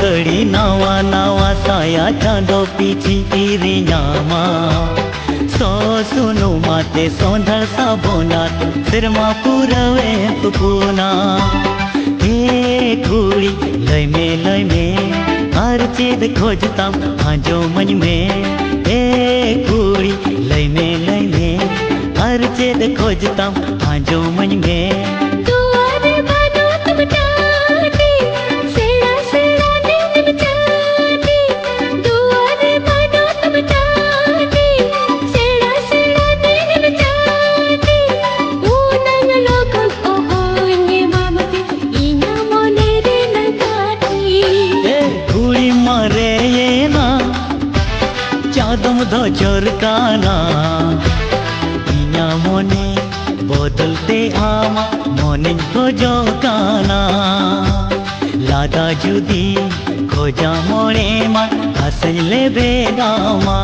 कड़ी नावा नावा साया चांदो पीछी ईरियामा सो सुनो माते सौंदर साबोना सिरमा पूरवे पुपुना हे कुड़ी लय में हर चीज खोजता आजो मन में हे कुड़ी लय में हर चीज खोजता आजो मन में चादम दो चोरकाना इना मोने बदलते आमा मोने खोजो काना लादा जुदी खोजा मोने मा हसले बेगामा